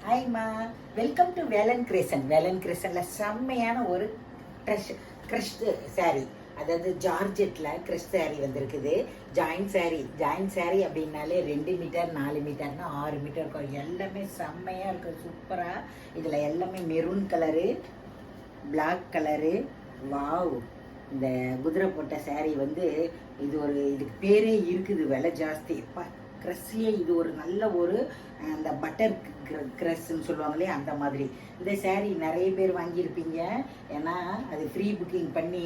ஹாய்மா, welcome to Velan Grayson. வேலன் கிரேசனில் செம்மையான ஒரு க்ரஷ் சாரீ, அதாவது ஜார்ஜெட்டில் க்ரஷ் சாரீ வந்திருக்குது. ஜாயின்ட் சாரீ அப்படின்னாலே 2 மீட்டர் 4 மீட்டர்னா 6 மீட்டர் இருக்கும். எல்லாமே செம்மையாக இருக்குது, சூப்பராக. இதில் எல்லாமே maroon colour, black colour. Wow, இந்த குதிரை போட்ட சாரீ வந்து இதுக்கு பேரே இருக்குது, விலை ஜாஸ்தி. க்ரஸ்லேயே இது ஒரு நல்ல ஒரு அந்த பட்டர் க்ரஸ்ன்னு சொல்லுவாங்களே அந்த மாதிரி. இந்த சேரீ நிறைய பேர் வாங்கியிருப்பீங்க, ஏன்னா அது ஃப்ரீ புக்கிங் பண்ணி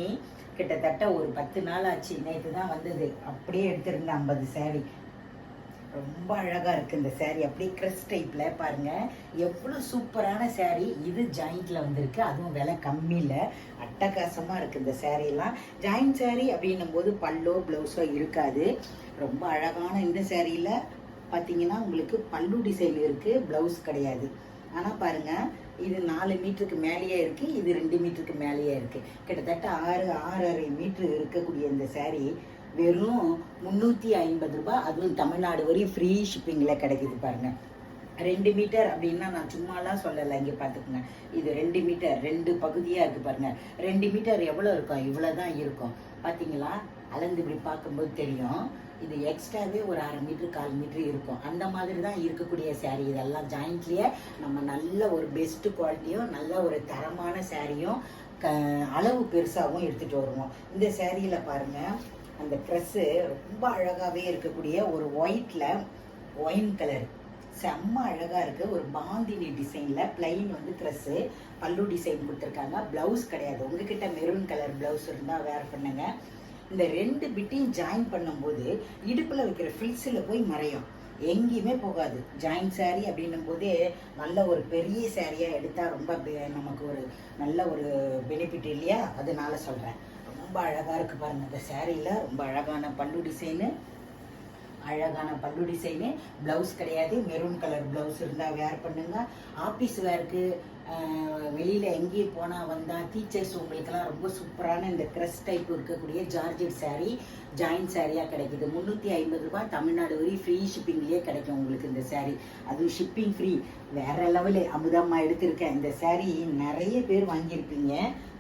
கிட்டத்தட்ட ஒரு 10 நாள் ஆச்சு. நேற்று தான் வந்தது. அப்படியே எடுத்திருந்தேன் 50 சேரீ. ரொம்ப அழகாக இருக்குது இந்த சேரீ, அப்படியே க்ரஸ் டைப்பில். பாருங்கள் எவ்வளோ சூப்பரான சேரீ. இது ஜாயிண்டில் வந்திருக்கு, அதுவும் விலை கம்மியில். அட்டகாசமாக இருக்குது இந்த சேரீலாம். ஜாயிண்ட் சேரீ அப்படின்னும் போது பல்லோ ப்ளவுஸோ இருக்காது. ரொம்ப அழகான இந்த சேரீயில் பார்த்தீங்கன்னா உங்களுக்கு பல்லு டிசைன் இருக்குது, ப்ளவுஸ் கிடையாது. ஆனால் பாருங்கள், இது 4 மீட்டருக்கு மேலேயே இருக்குது, இது 2 மீட்டருக்கு மேலேயே இருக்குது. கிட்டத்தட்ட 6.5 மீட்ரு இருக்கக்கூடிய இந்த சேரீ வெறும் 350 ரூபாய். அதுவும் தமிழ்நாடு வரையும் ஃப்ரீ ஷிப்பிங்கில் கிடைக்குது. பாருங்கள், 2 மீட்டர் அப்படின்னா நான் சும்மாலாம் சொல்லலை. இங்கே பார்த்துக்குங்க, இது 2 மீட்டர், 2 பகுதியாக இருக்குது. பாருங்கள், 2 மீட்டர் எவ்வளோ இருக்கும்? இவ்வளோ தான் இருக்கும். பார்த்தீங்களா? அளந்து இப்படி பார்க்கும்போது தெரியும். இது எக்ஸ்ட்ராவே ஒரு 1/2 மீட்ரு 1/4 மீட்ரு இருக்கும். அந்த மாதிரி தான் இருக்கக்கூடிய சேரீ. இதெல்லாம் ஜாயிண்ட்லேயே நம்ம நல்ல ஒரு பெஸ்ட்டு குவாலிட்டியும் நல்ல ஒரு தரமான சேரீயும் அளவு பெருசாகவும் எடுத்துகிட்டு வருவோம். இந்த சேரீயில் பாருங்கள், அந்த ட்ரெஸ்ஸு ரொம்ப அழகாகவே இருக்கக்கூடிய ஒரு ஒயின் கலர் செம்ம அழகாக இருக்குது. ஒரு பாந்தினி டிசைனில் பிளைன் வந்து ட்ரெஸ்ஸு, பல்லு டிசைன் கொடுத்துருக்காங்க. ப்ளவுஸ் கிடையாது. உங்ககிட்ட மெரூன் கலர் ப்ளவுஸ் இருந்தால் வேர் பண்ணுங்க. இந்த 2 பிட்டையும் ஜாயின் பண்ணும்போது இடுப்பில் வைக்கிற ஃபில்ஸில் போய் மறையும், எங்கேயுமே போகாது. ஜாயிண்ட் சாரீ அப்படின்னும் போதே நல்ல ஒரு பெரிய சாரியாக எடுத்தால் ரொம்ப நமக்கு ஒரு நல்ல ஒரு பெனிஃபிட் இல்லையா? அதனால சொல்கிறேன். ரொம்ப அழகாக இருக்குது பாருங்கள் இந்த சேரீயில். ரொம்ப அழகான பல்லு டிசைனு, ப்ளவுஸ் கிடையாது. மெரூன் கலர் ப்ளவுஸ் இருந்தால் வேர் பண்ணுங்க. ஆஃபீஸ் வேருக்கு, வெளியில் எங்கேயும் போனால் வந்தால் டீச்சர்ஸ் உங்களுக்கெல்லாம் ரொம்ப சூப்பரான இந்த க்ரஸ் டைப் இருக்கக்கூடிய ஜார்ஜெட் சாரீ ஜாயிண்ட் சாரியாக கிடைக்குது. 350 ரூபாய். தமிழ்நாடு வரையும் ஃப்ரீ ஷிப்பிங்லேயே கிடைக்கும் உங்களுக்கு இந்த சாரீ. அதுவும் ஷிப்பிங் ஃப்ரீ. வேறு லெவலு. அமுதம்மா எடுத்திருக்கேன். இந்த சாரீ நிறைய பேர் வாங்கியிருப்பீங்க.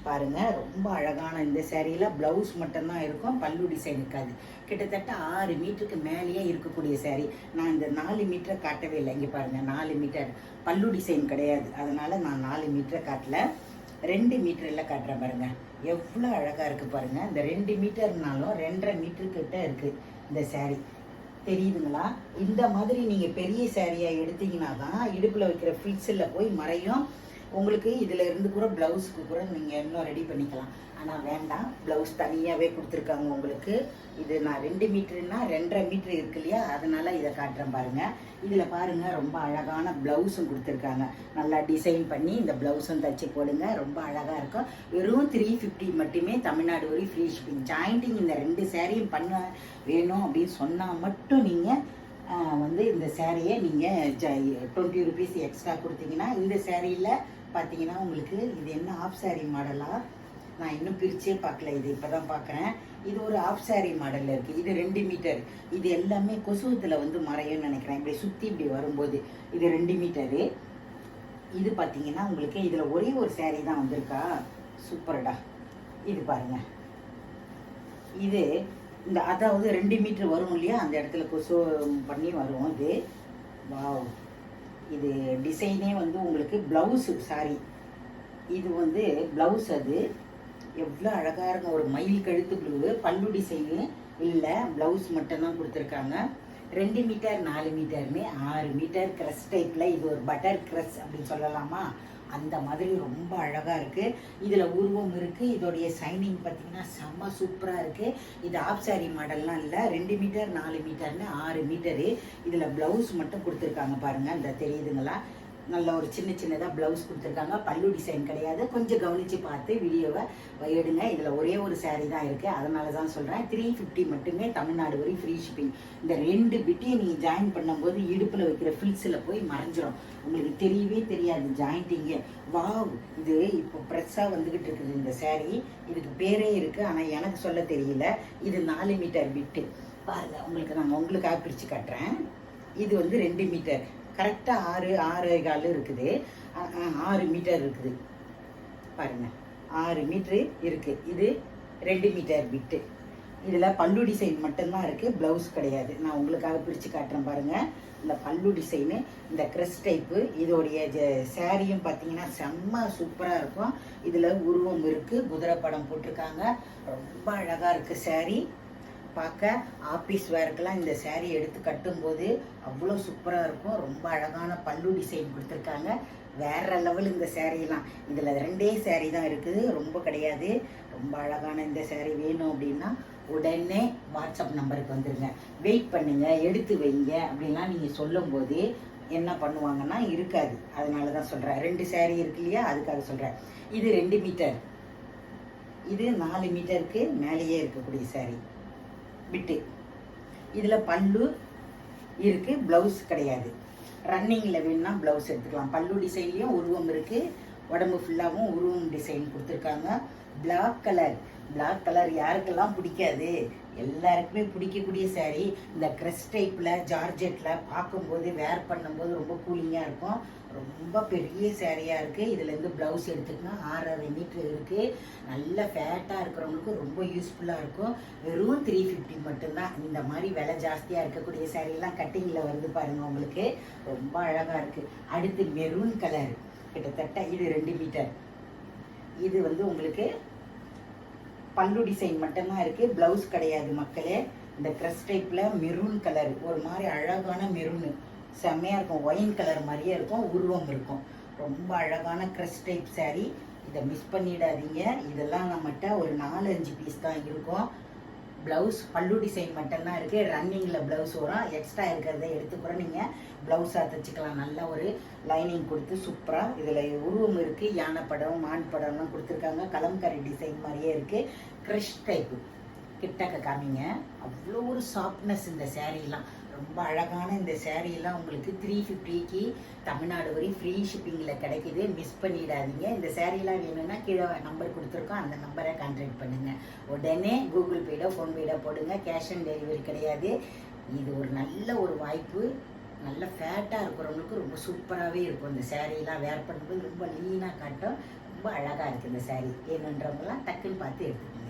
பாருங்கள், ரொம்ப அழகான இந்த சேரீயில் ப்ளவுஸ் மட்டும்தான் இருக்கும், பல்லு டிசைன் இருக்காது. கிட்டத்தட்ட 6 மீட்டருக்கு மேலேயே இருக்கக்கூடிய சேரீ. நான் இந்த 4 மீட்டரை காட்டவே இல்லை. இங்கே பாருங்கள், 4 மீட்டர் பல்லு டிசைன் கிடையாது. அதனால் நான் 4 மீட்டரை காட்டல, 2 மீட்டரில் காட்டுறேன். பாருங்கள் எவ்வளோ அழகாக இருக்குது பாருங்கள். இந்த 2 மீட்டர்னாலும் 2.5 மீட்டருக்கிட்ட இருக்குது இந்த சேரீ. தெரியுதுங்களா? இந்த மாதிரி நீங்கள் பெரிய சேரீயாக எடுத்தீங்கன்னா தான் இடுப்பில் வைக்கிற ஃபில்ஸில் போய் மறையும். உங்களுக்கு இதில் இருந்து கூட ப்ளவுஸுக்கு கூட நீங்கள் இன்னும் ரெடி பண்ணிக்கலாம். ஆனால் வேண்டாம், ப்ளவுஸ் தனியாகவே கொடுத்துருக்காங்க உங்களுக்கு. இது நான் 2 மீட்டருன்னா 2.5 மீட்ரு இருக்கு இல்லையா? அதனால் இதை காட்டுறேன் பாருங்கள். இதில் பாருங்கள், ரொம்ப அழகான ப்ளவுஸும் கொடுத்துருக்காங்க. நல்லா டிசைன் பண்ணி இந்த ப்ளவுஸும் தச்சு போடுங்க, ரொம்ப அழகாக இருக்கும். வெறும் 350 மட்டுமே. தமிழ்நாடு வரையும் ஃப்ரீ ஷிப்பிங். ஜாயிண்டிங் இந்த 2 சேரீயும் பண்ண வேணும் அப்படின்னு சொன்னால் மட்டும் நீங்கள் வந்து இந்த சேரீயை நீங்கள் 20 ருபீஸ் எக்ஸ்ட்ரா கொடுத்தீங்கன்னா, இந்த சேரீயில் பார்த்தீங்கன்னா உங்களுக்கு இது என்ன ஆஃப் சாரீ மாடலாக, நான் இன்னும் பிரிச்சே பார்க்கல. இது இப்போ தான் பார்க்குறேன். இது ஒரு ஆஃப் சாரீ மாடலில் இருக்குது. இது 2 மீட்டர். இது எல்லாமே கொசுவத்தில் வந்து மறையும்னு நினைக்கிறேன். இப்படி சுற்றி இப்படி வரும்போது இது 2 மீட்டரு. இது பார்த்தீங்கன்னா உங்களுக்கு இதில் ஒரே ஒரு சேரீ தான் வந்திருக்கா. சூப்பர்டா. இது பாருங்கள், இது இந்த அதாவது 2 மீட்ரு வரும் இல்லையா, அந்த இடத்துல கொசு பண்ணி வரும் இது. வாவ், இது டிசைனே வந்து உங்களுக்கு ப்ளவுஸு சாரி. இது வந்து ப்ளவுஸ். அது எவ்வளோ அழகாக இருக்கும். ஒரு மயில் கழுத்து ப்ளூ, பல்லு டிசைனு இல்லை, ப்ளவுஸ் மட்டும்தான் கொடுத்துருக்காங்க. 2 மீட்டர் 4 மீட்டர்னு 6 மீட்டர் க்ரஸ் டைப்பில். இது ஒரு பட்டர் க்ரஸ் அப்படின்னு சொல்லலாமா? அந்த மாதிரி ரொம்ப அழகாக இருக்குது. இதில் உருவம் இருக்குது. இதோடைய சைனிங் பார்த்திங்கன்னா செம்ம சூப்பராக இருக்குது. இது ஆஃப் சாரீ மாடல்லாம் இல்லை. 2 மீட்டர் 4 மீட்டர்னு 6 மீட்டரு. இதில் ப்ளவுஸ் மட்டும் கொடுத்துருக்காங்க பாருங்கள். இந்த தெரியுதுங்களா? நல்ல ஒரு சின்னதாக ப்ளவுஸ் கொடுத்துருக்காங்க. பல்லு டிசைன் கிடையாது. கொஞ்சம் கவனித்து பார்த்து வீடியோவை எடுங்க. இதில் ஒரே ஒரு சாரீ தான் இருக்குது, அதனால தான் சொல்கிறேன். 350 மட்டுமே. தமிழ்நாடு வரை ஃப்ரீ ஷிப்பிங். இந்த 2 பிட்டையும் நீங்கள் ஜாயின் பண்ணும்போது இடுப்பில் வைக்கிற ஃபில்ஸில் போய் மறைஞ்சிரும், உங்களுக்கு தெரியவே தெரியாது ஜாயிண்டிங்கு. வாவ், இது இப்போ ப்ரெஸ்ஸாக வந்துக்கிட்டு இருக்குது இந்த சாரீ. இதுக்கு பேரே இருக்குது, ஆனால் எனக்கு சொல்ல தெரியல. இது 4 மீட்டர் பிட்டு. பாருங்கள், உங்களுக்கு நான் உங்களுக்காக பிரித்து காட்டுறேன். இது வந்து 2 மீட்டர். கரெக்டாக 6.25 இருக்குது. 6 மீட்டர் இருக்குது பாருங்க. 6 மீட்ரு இருக்குது. இது 2 மீட்டர் பிட்டு. இதில் பல்லு டிசைன் மட்டும்தான் இருக்குது, ப்ளவுஸ் கிடையாது. நான் உங்களுக்காக பிரித்து காட்டுறேன் பாருங்கள். இந்த பல்லு டிசைனு, இந்த க்ரெஸ் டைப்பு, இதோடைய சேரீயும் பார்த்தீங்கன்னா செம்ம சூப்பராக இருக்கும். இதில் உருவம் இருக்குது, குதிரை படம் போட்டிருக்காங்க. ரொம்ப அழகாக இருக்குது சேரீ. பார்க்க ஆஃபீஸ் வேர்க்கெல்லாம் இந்த சேரீ எடுத்து கட்டும்போது அவ்வளோ சூப்பராக இருக்கும். ரொம்ப அழகான பல்லு டிசைன் கொடுத்துருக்காங்க. வேற லெவல் இந்த சேரீலாம். இதில் 2 சேரீ தான் இருக்குது, ரொம்ப கிடையாது. ரொம்ப அழகான இந்த சேரீ வேணும் அப்படின்னா உடனே வாட்ஸ்அப் நம்பருக்கு வந்துடுங்க. வெயிட் பண்ணுங்க, எடுத்து வைங்க அப்படின்லாம் நீங்கள் சொல்லும்போது என்ன பண்ணுவாங்கன்னா இருக்காது. அதனால தான் சொல்கிறேன். 2 சேரீ இருக்கு இல்லையா, அதுக்காக சொல்கிறேன். இது 2 மீட்டர், இது 4 மீட்டருக்கு மேலேயே இருக்கக்கூடிய சேரீ விட்டு. இதில் பல்லு இருக்குது, ப்ளவுஸ் கிடையாது. ரன்னிங்கில் வேணும்னா ப்ளவுஸ் எடுத்துக்கலாம். பல்லு டிசைன்லேயும் உருவம் இருக்குது, உடம்பு ஃபுல்லாகவும் உருவம் டிசைன் கொடுத்துருக்காங்க. பிளாக் கலர் யாருக்கெல்லாம் பிடிக்காது, எல்லாருக்குமே பிடிக்கக்கூடிய சேரீ. இந்த க்ரெஸ் டைப்பில் ஜார்ஜெட்டில் பார்க்கும்போது வேர் பண்ணும்போது ரொம்ப கூலிங்காக இருக்கும். ரொம்ப பெரிய சேரீயாக இருக்குது. இதுலேருந்து ப்ளவுஸ் எடுத்துக்கணும். 6.5 மீட்ரு இருக்குது. நல்ல ஃபேட்டாக இருக்கிறவங்களுக்கு ரொம்ப யூஸ்ஃபுல்லாக இருக்கும். வெறும் 350 மட்டும்தான். இந்த மாதிரி விலை ஜாஸ்தியாக இருக்கக்கூடிய சேரீலாம் கட்டிங்கில் வருது பாருங்கள் உங்களுக்கு. ரொம்ப அழகாக இருக்குது. அடுத்து மெரூன் கலர், கிட்டத்தட்ட இது 2 மீட்டர். இது வந்து உங்களுக்கு பல்லு டிசைன் மட்டும்தான் இருக்குது, ப்ளவுஸ் கிடையாது மக்களே. இந்த க்ரெஸ் டைப்பில் மெரூன் கலர், ஒரு மாதிரி அழகான மெரூனு, செம்மையாக இருக்கும். ஒயின் கலர் மாதிரியே இருக்கும், உருவம் இருக்கும். ரொம்ப அழகான க்ரெஸ் டைப் சேரீ. இதை மிஸ் பண்ணிடாதீங்க. இதெல்லாம் நம்மகிட்ட ஒரு 4-5 பீஸ் தான் இருக்கும். ப்ளவுஸ் பல்லு டிசைன் மட்டும்தான் இருக்குது. ரன்னிங்கில் ப்ளவுஸ் வரும். எக்ஸ்ட்ரா இருக்கிறத எடுத்து கூட நீங்கள் ப்ளவுஸாக தைச்சிக்கலாம். நல்ல ஒரு லைனிங் கொடுத்து சூப்பராக. இதில் உருவம் இருக்குது, யானை படம் மான் படம்லாம் கொடுத்துருக்காங்க. கலம்கரி டிசைன் மாதிரியே இருக்குது. Crush type. கிட்டக்க காமிங்க. அவ்வளோ ஒரு சாஃப்ட்னஸ் இந்த சேரீலாம். ரொம்ப அழகான இந்த சேரீலாம் உங்களுக்கு 350க்கு தமிழ்நாடு வரையும் ஃப்ரீ ஷிப்பிங்கில் கிடைக்குது. மிஸ் பண்ணிடாதீங்க. இந்த சேரீலாம் வேணும்னா கீழே நம்பர் கொடுத்துருக்கோம், அந்த நம்பரை கான்டாக்ட் பண்ணுங்கள். உடனே கூகுள் பேடோ ஃபோன்பேடோ போடுங்க. கேஷ் ஆன் டெலிவரி கிடையாது. இது ஒரு நல்ல ஒரு வாய்ப்பு. நல்ல ஃபேட்டாக இருக்கிறவங்களுக்கு ரொம்ப சூப்பராகவே இருக்கும். இந்த சேரீலாம் வேர் பண்ணும்போது ரொம்ப லீனாக காட்டும். ரொம்ப அழகாக இருக்குது இந்த சேரீ. வேணுன்றவங்களாம் டக்குன்னு பார்த்து எடுத்துக்கணும்.